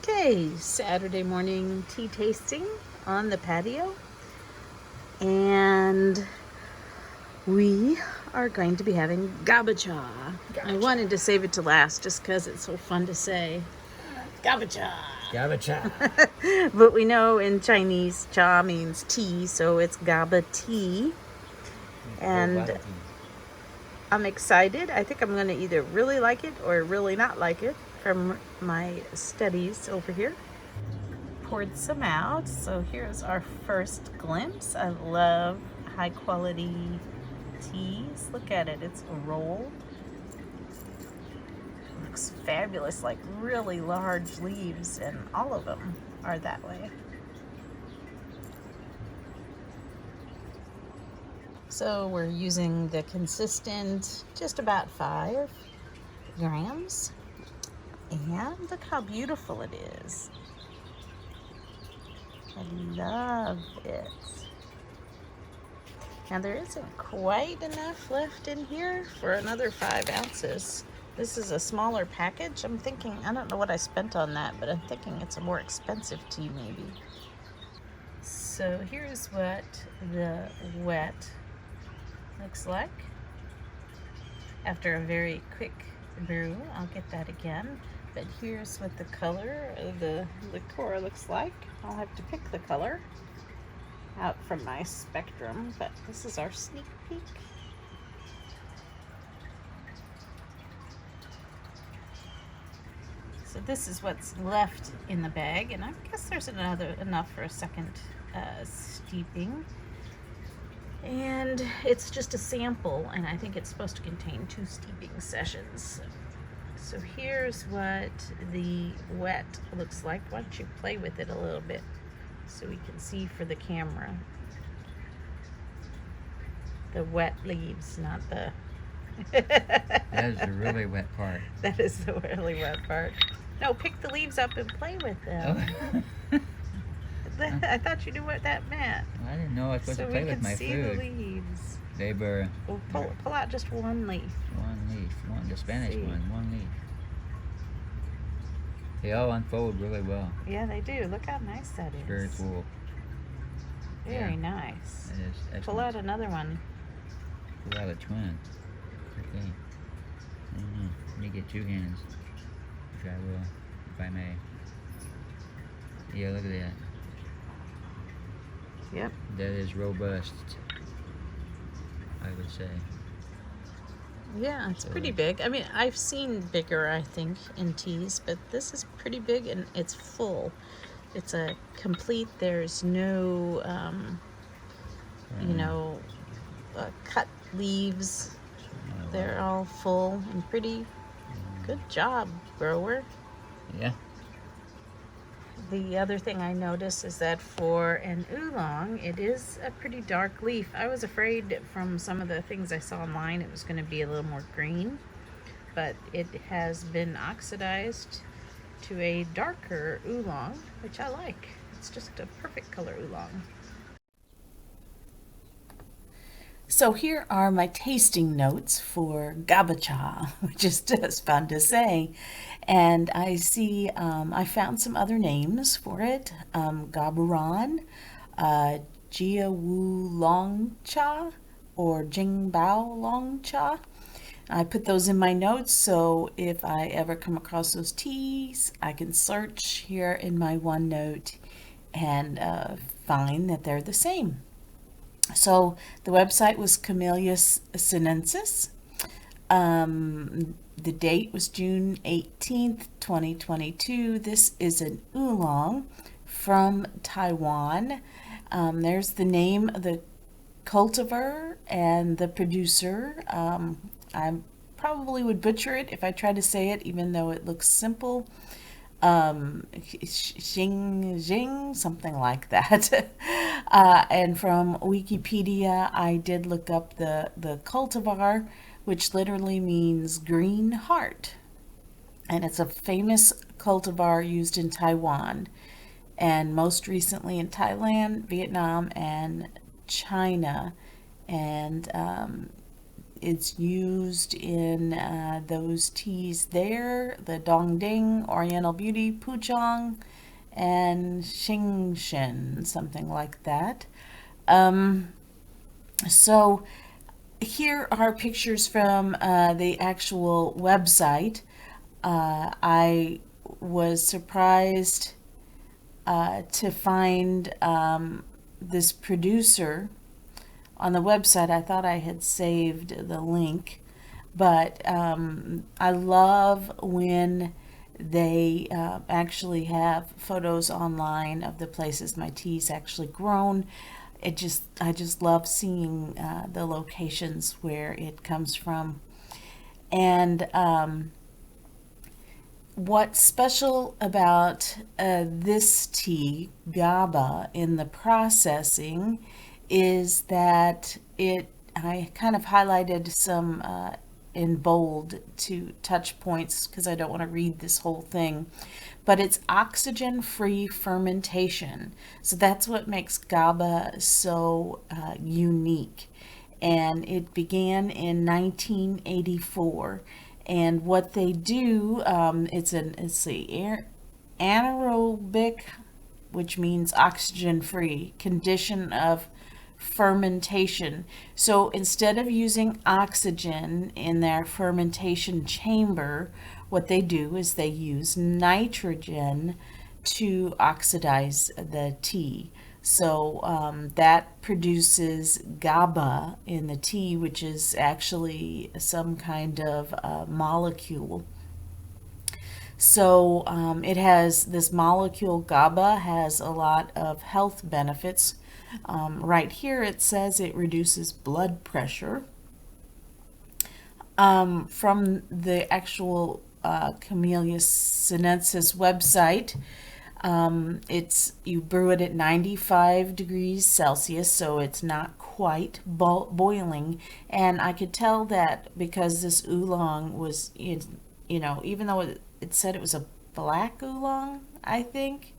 Okay, Saturday morning tea tasting on the patio, and we are going to be having Gaba Cha. I wanted to save it to last just because it's so fun to say. Gaba Cha. Gaba Cha. But we know in Chinese, cha means tea, so it's Gaba tea. And I'm excited. I think I'm going to either really like it or really not like it from my studies over here. Poured some out, so here's our first glimpse. I love high quality teas. Look at it, it's rolled. Looks fabulous, like really large leaves, and all of them are that way. So we're using the consistent, just about 5 grams. And look how beautiful it is. I love it. Now there isn't quite enough left in here for another 5 ounces. This is a smaller package. I'm thinking, I don't know what I spent on that, but I'm thinking it's a more expensive tea maybe. So here's what the wet looks like after a very quick brew. I'll get that again. But here's what the color of the liqueur looks like. I'll have to pick the color out from my spectrum, but this is our sneak peek. So this is what's left in the bag, and I guess there's enough for a second steeping. And it's just a sample, and I think it's supposed to contain 2 steeping sessions. So here's what the wet looks like. Why don't you play with it a little bit so we can see for the camera. The wet leaves, not the... That is the really wet part. That is the really wet part. No, pick the leaves up and play with them. Oh. I thought you knew what that meant. I didn't know I was supposed to play with my food. So we can see the leaves. They were... Well, pull out just one leaf. The Spanish one leaf. They all unfold really well. Yeah, they do. Look how nice that is. Very cool. Very nice. It is excellent. Pull out another one. Pull out a twin. Okay. Let me get 2 hands, which I will, if I may. Yeah, look at that. Yep. That is robust, I would say. Yeah, it's pretty big. I mean, I've seen bigger, I think, in teas, but this is pretty big and it's full. It's a complete, there's no, cut leaves. They're all full and pretty. Good job, grower. Yeah. The other thing I noticed is that for an oolong, it is a pretty dark leaf. I was afraid from some of the things I saw online it was going to be a little more green, but it has been oxidized to a darker oolong, which I like. It's just a perfect color oolong. So here are my tasting notes for Gaba Cha, which is just fun to say. And I see I found some other names for it. Gabaran, Jia Wu Long Cha, or Jing Bao Long Cha. I put those in my notes, so if I ever come across those teas, I can search here in my OneNote and find that they're the same. So the website was Camellia sinensis. The date was June 18th, 2022. This is an oolong from Taiwan. There's the name of the cultivar and the producer. I probably would butcher it if I tried to say it, even though it looks simple. Xing, something like that. And from Wikipedia, I did look up the cultivar, which literally means green heart. And it's a famous cultivar used in Taiwan, and most recently in Thailand, Vietnam, and China. And It's used in those teas there, the Dongding, Oriental Beauty, Puchong, and Xingshen, something like that. Um, so here are pictures from the actual website. I was surprised to find this producer on the website. I thought I had saved the link, but I love when they actually have photos online of the places my tea's actually grown. I just love seeing the locations where it comes from. And what's special about this tea, GABA, in the processing is that I kind of highlighted some in bold to touch points because I don't want to read this whole thing, but it's oxygen free fermentation. So that's what makes GABA so unique. And it began in 1984. And what they do, it's the anaerobic, which means oxygen free condition of fermentation. So instead of using oxygen in their fermentation chamber, what they do is they use nitrogen to oxidize the tea. So that produces GABA in the tea, which is actually some kind of molecule. So it has this molecule. GABA has a lot of health benefits. Right here it says it reduces blood pressure. From the actual Camellia sinensis website, it's you brew it at 95 degrees Celsius, so it's not quite boiling. And I could tell that because this oolong was, even though it said it was a black oolong, I think,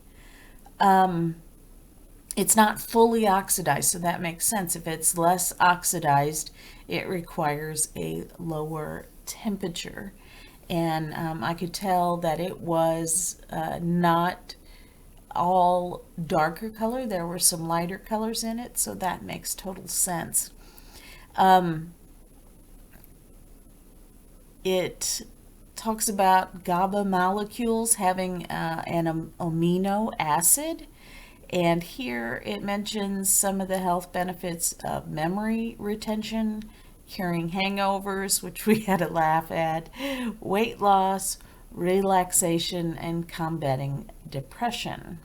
it's not fully oxidized, so that makes sense. If it's less oxidized, it requires a lower temperature. And I could tell that it was not all darker color. There were some lighter colors in it, so that makes total sense. It talks about GABA molecules having an amino acid, and here it mentions some of the health benefits of memory retention, curing hangovers, which we had a laugh at, weight loss, relaxation, and combating depression.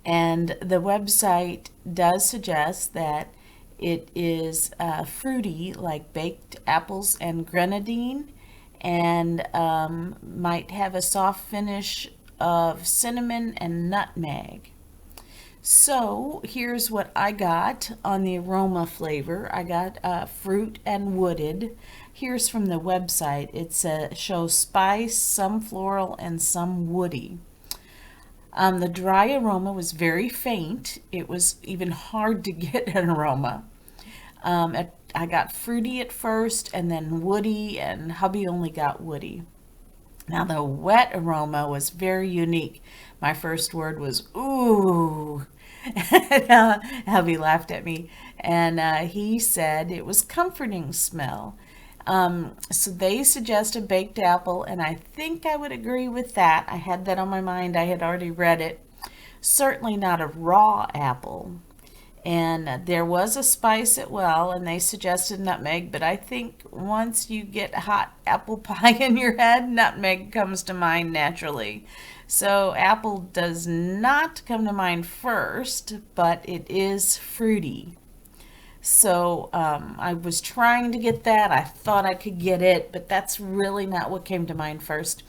And the website does suggest that it is fruity, like baked apples and grenadine, and might have a soft finish of cinnamon and nutmeg. So here's what I got on the aroma flavor. I got fruit and wooded. Here's from the website. It shows spice, some floral, and some woody. The dry aroma was very faint. It was even hard to get an aroma. I got fruity at first and then woody, and hubby only got woody. Now, the wet aroma was very unique. My first word was ooh. And, hubby laughed at me, and he said it was comforting smell. So they suggest a baked apple, and I think I would agree with that. I had that on my mind. I had already read it. Certainly not a raw apple. And there was a spice at well, and they suggested nutmeg, but I think once you get hot apple pie in your head, nutmeg comes to mind naturally. So apple does not come to mind first, but it is fruity. So I was trying to get that. I thought I could get it, but that's really not what came to mind first.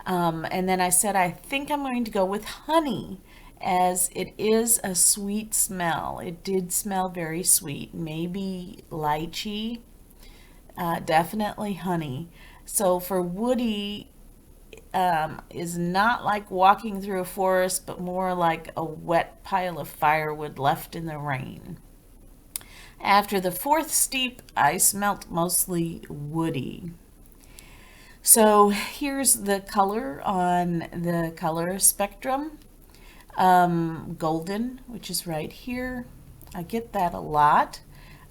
And then I said, I think I'm going to go with honey, as it is a sweet smell. It did smell very sweet, maybe lychee, definitely honey. So for woody, is not like walking through a forest, but more like a wet pile of firewood left in the rain. After the fourth steep, I smelt mostly woody. So here's the color on the color spectrum. Golden, which is right here. I get that a lot.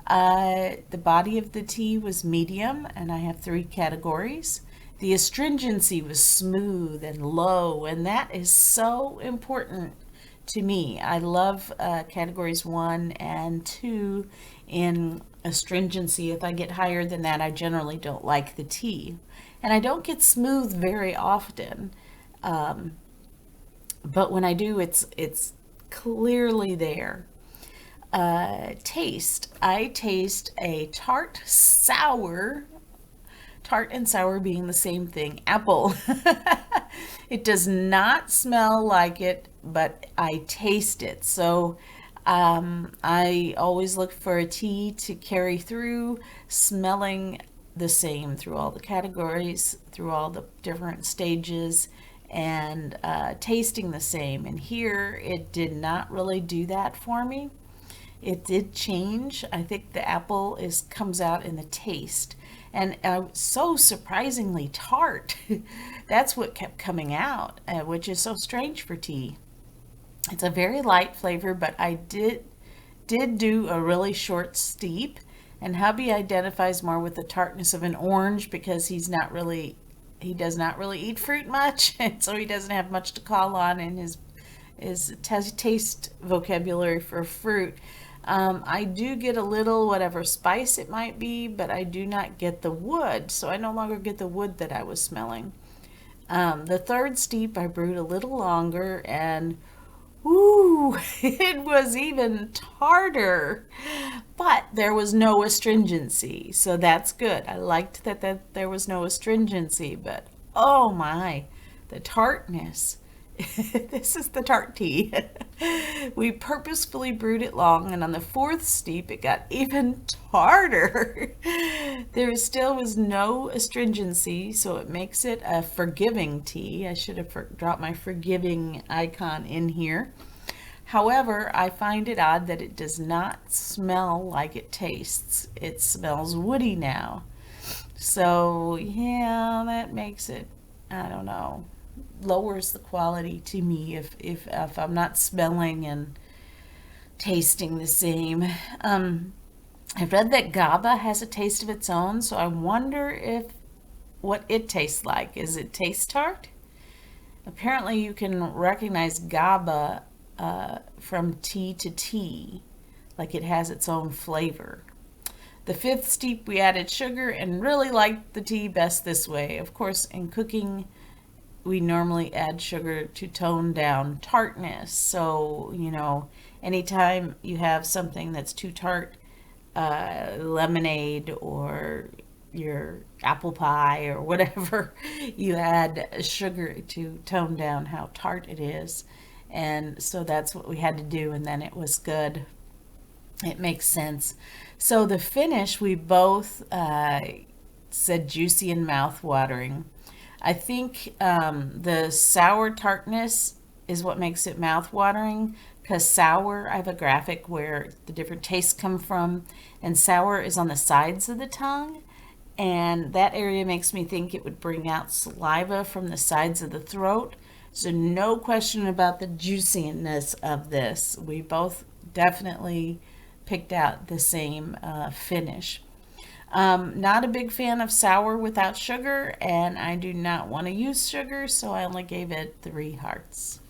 The body of the tea was medium, and I have three categories. The astringency was smooth and low, and that is so important to me. I love categories 1 and 2 in astringency. If I get higher than that, I generally don't like the tea. And I don't get smooth very often. Um, but when I do, it's clearly there. Taste. I taste a tart and sour being the same thing, apple. It does not smell like it, but I taste it. So I always look for a tea to carry through, smelling the same through all the categories, through all the different stages, and tasting the same. And here it did not really do that for me. It did change. I think the apple is comes out in the taste, and so surprisingly tart. That's what kept coming out, which is so strange for tea. It's a very light flavor, but I did do a really short steep, and hubby identifies more with the tartness of an orange because he does not really eat fruit much, and so he doesn't have much to call on in his taste vocabulary for fruit. I do get a little whatever spice it might be, but I do not get the wood, so I no longer get the wood that I was smelling. The third steep I brewed a little longer, and ooh, it was even tartar, but there was no astringency, so that's good. I liked that there was no astringency, but oh my, the tartness. This is the tart tea. We purposefully brewed it long, and on the fourth steep, it got even tartar. There still was no astringency, so it makes it a forgiving tea. I should have dropped my forgiving icon in here. However, I find it odd that it does not smell like it tastes. It smells woody now. So, yeah, that makes it, I don't know, lowers the quality to me if I'm not smelling and tasting the same. I've read that GABA has a taste of its own, so I wonder if what it tastes like. Is it taste tart? Apparently, you can recognize GABA from tea to tea, like it has its own flavor. The fifth steep, we added sugar and really liked the tea best this way. Of course, in cooking, we normally add sugar to tone down tartness. So, anytime you have something that's too tart, lemonade or your apple pie or whatever, you add sugar to tone down how tart it is. And so that's what we had to do, and then it was good. It makes sense. So the finish, we both said juicy and mouth-watering. I think the sour tartness is what makes it mouth-watering, because sour, I have a graphic where the different tastes come from, and sour is on the sides of the tongue, and that area makes me think it would bring out saliva from the sides of the throat. So no question about the juiciness of this. We both definitely picked out the same finish. Not a big fan of sour without sugar, and I do not want to use sugar, so I only gave it 3 hearts.